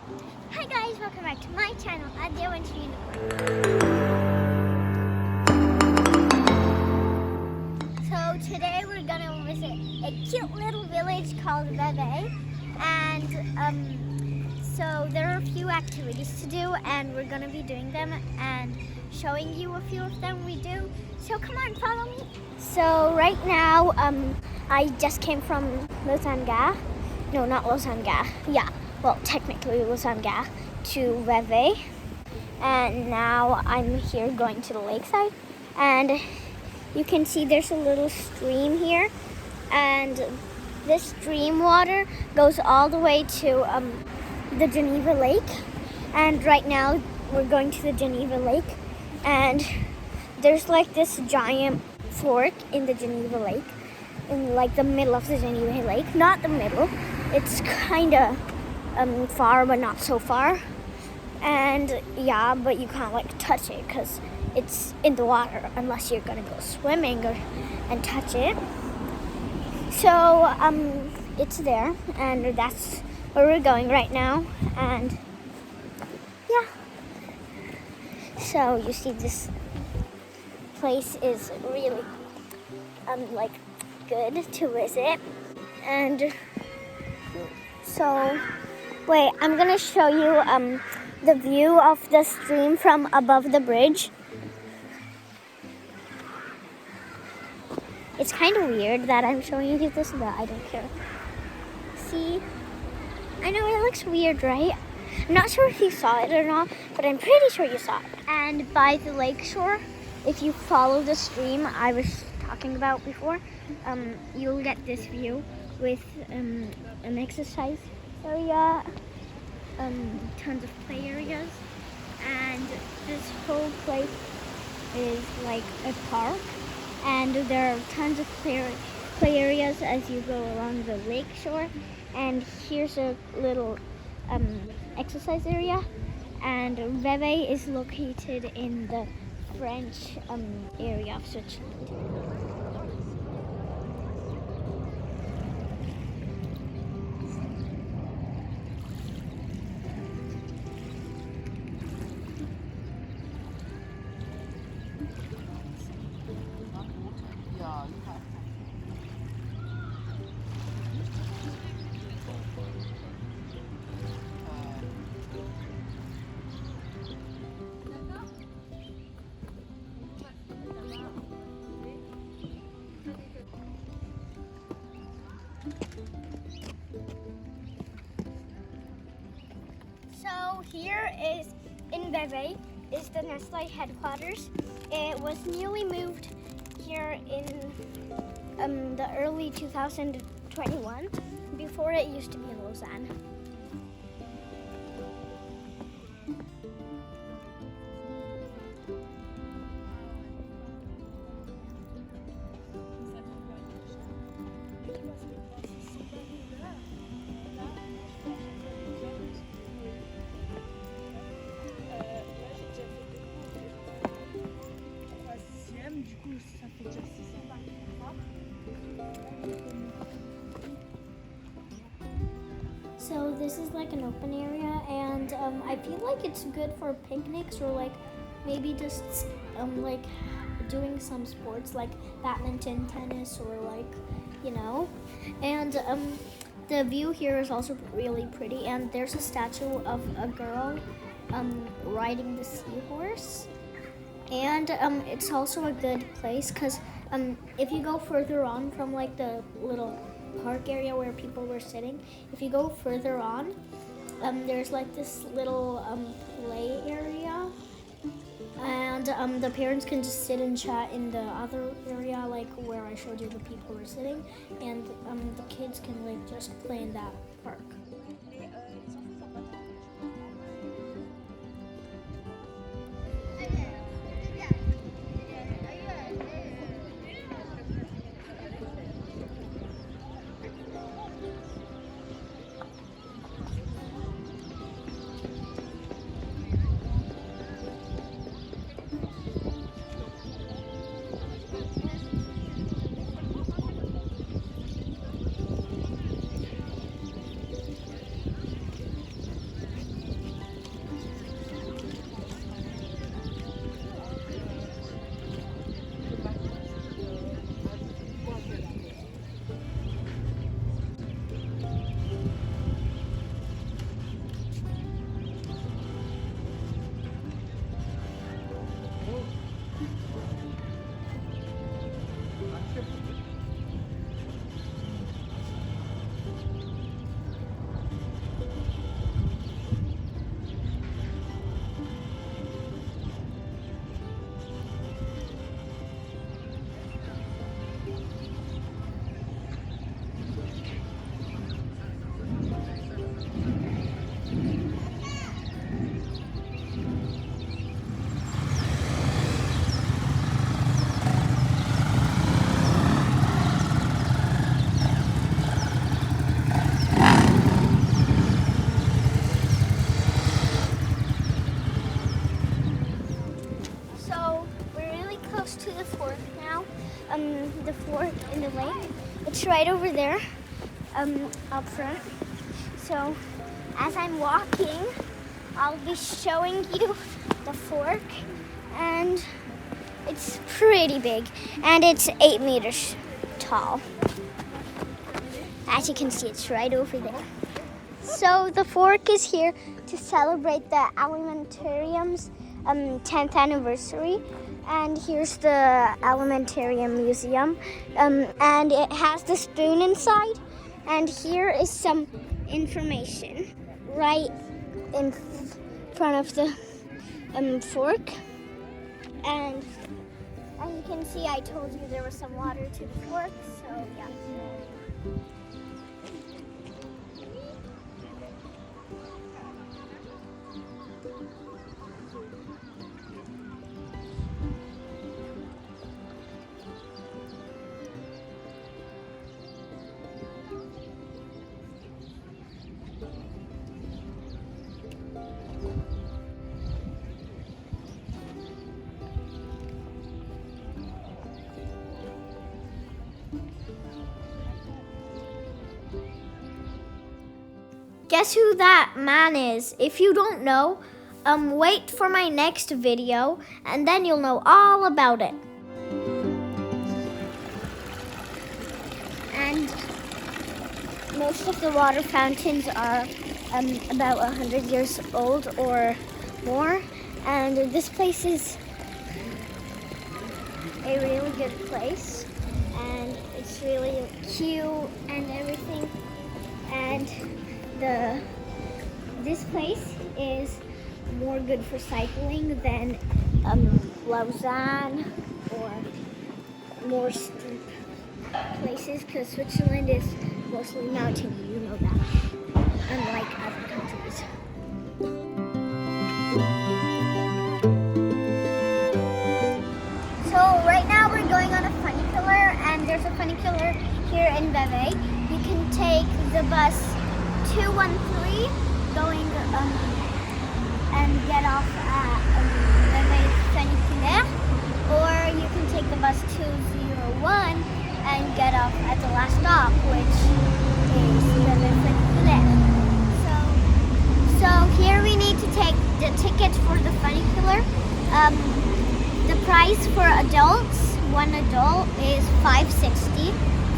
Hi guys, welcome back to my channel at the Alimentarium. So today we're gonna visit a cute little village called Vevey, and so there are a few activities to do, and we're gonna be doing them and showing you a few of them we do. So come on, follow me. So right now, I just came from Lausanne. No, not Lausanne. Yeah. Well, technically Lausanne to Vevey, and now I'm here going to the lakeside, and you can see there's a little stream here, and this stream water goes all the way to the Geneva Lake, and right now we're going to the Geneva Lake, and there's like this giant fork in the Geneva Lake, in like the middle of the Geneva Lake, not the middle, it's kind of far but not so far, and yeah, but you can't like touch it because it's in the water unless you're gonna go swimming and touch it. So it's there, and that's where we're going right now, and yeah, so you see this place is really like good to visit. And so wait, I'm gonna show you the view of the stream from above the bridge. It's kind of weird that I'm showing you this, but I don't care. See? I know it looks weird, right? I'm not sure if you saw it or not, but I'm pretty sure you saw it. And by the lake shore, if you follow the stream I was talking about before, you'll get this view with an exercise area, tons of play areas, and this whole place is like a park, and there are tons of play areas as you go along the lake shore. And here's a little exercise area, and Vevey is located in the French area of Switzerland. So here is in Vevey is the Nestle headquarters. It was newly moved here in the early 2021. Before it used to be in Lausanne. So this is like an open area, and I feel like it's good for picnics, or like maybe just like doing some sports like badminton, tennis, or like, you know. And the view here is also really pretty, and there's a statue of a girl riding the seahorse. And it's also a good place because if you go further on from like the little park area where people were sitting, if you go further on, there's like this little play area, and the parents can just sit and chat in the other area, like where I showed you the people were sitting, and the kids can like just play in that park. fork in the lake. It's right over there, up front. So as I'm walking, I'll be showing you the fork, and it's pretty big, and it's 8 meters tall. As you can see, it's right over there. So the fork is here to celebrate the Alimentarium's 10th anniversary. And here's the Alimentarium Museum. And it has the spoon inside. And here is some information right in front of the fork. And as you can see, I told you there was some water to the fork, so yeah. Guess who that man is? If you don't know, wait for my next video and then you'll know all about it. And most of the water fountains are about 100 years old or more. And this place is a really good place. And it's really cute and everything. And this place is more good for cycling than Lausanne or more steep places, because Switzerland is mostly mountainy, you know that, unlike other countries. So right now we're going on a funicular, and there's a funicular here in Vevey. You can take the bus 213 going and get off at Vevey Funiculaire, or you can take the bus 201 and get off at the last stop, which is Vevey Funiculaire. So here we need to take the ticket for the funicular. The price for adults, one adult, is 560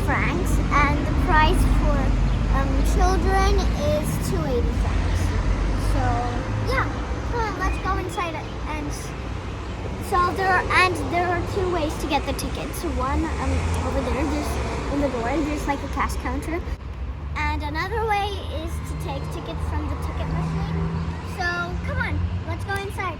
francs, and the price for children is 280 francs. So yeah, come on, let's go inside it. And so there are two ways to get the tickets. One over there, there's in the door, there's like a cash counter, and another way is to take tickets from the ticket machine. So come on, let's go inside.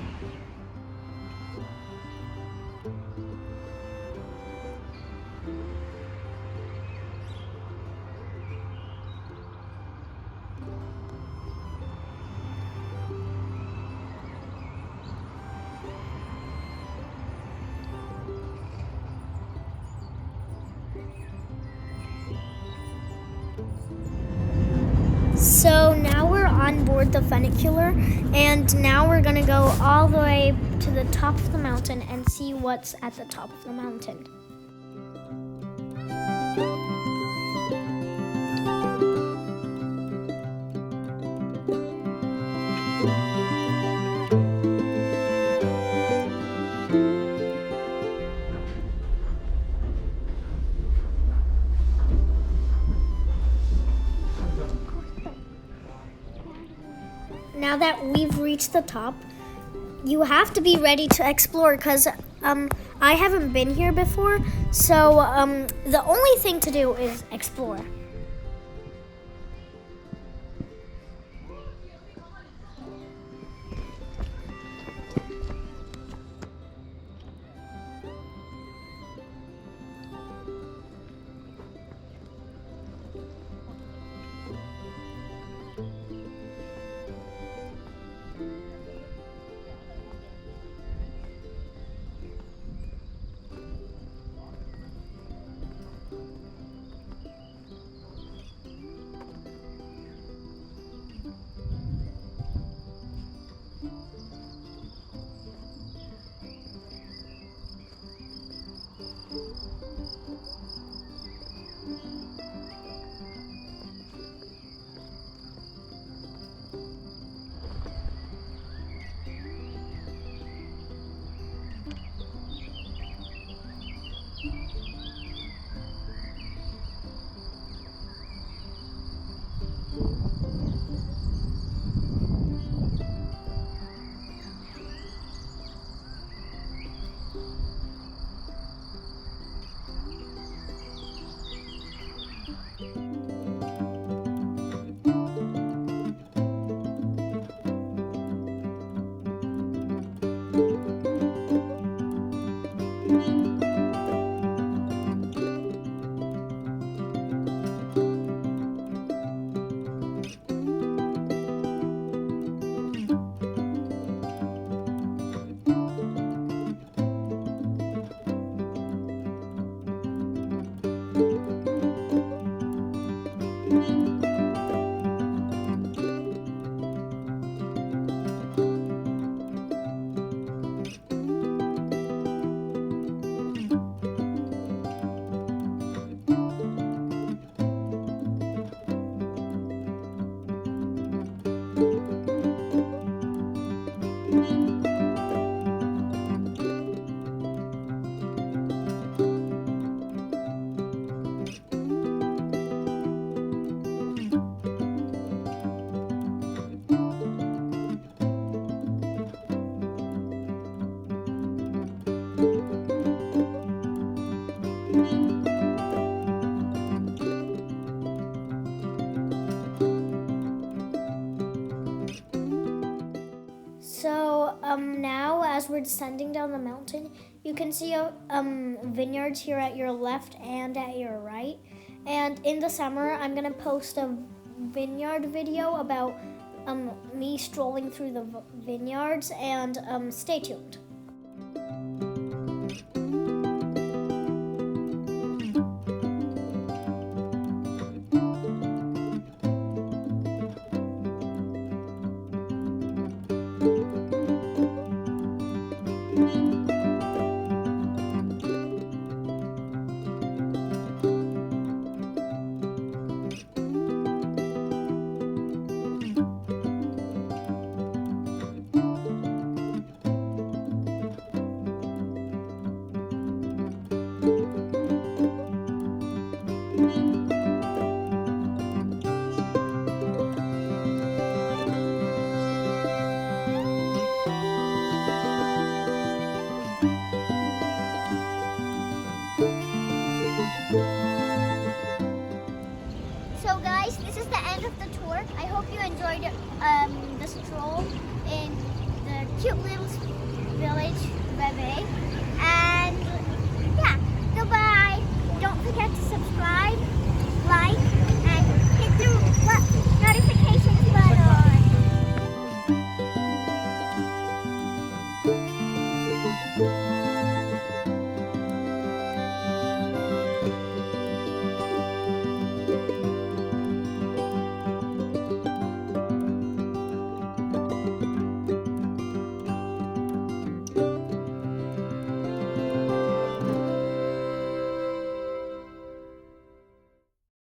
So now we're on board the funicular, and now we're gonna go all the way to the top of the mountain and see what's at the top of the mountain. Now that we've reached the top, you have to be ready to explore, because I haven't been here before, so the only thing to do is explore. So now as we're descending down the mountain, you can see vineyards here at your left and at your right. And in the summer, I'm gonna post a vineyard video about me strolling through the vineyards, and stay tuned. So guys, this is the end of the tour. I hope you enjoyed the stroll in the cute little village, Vevey. And yeah, goodbye. Don't forget to subscribe, like,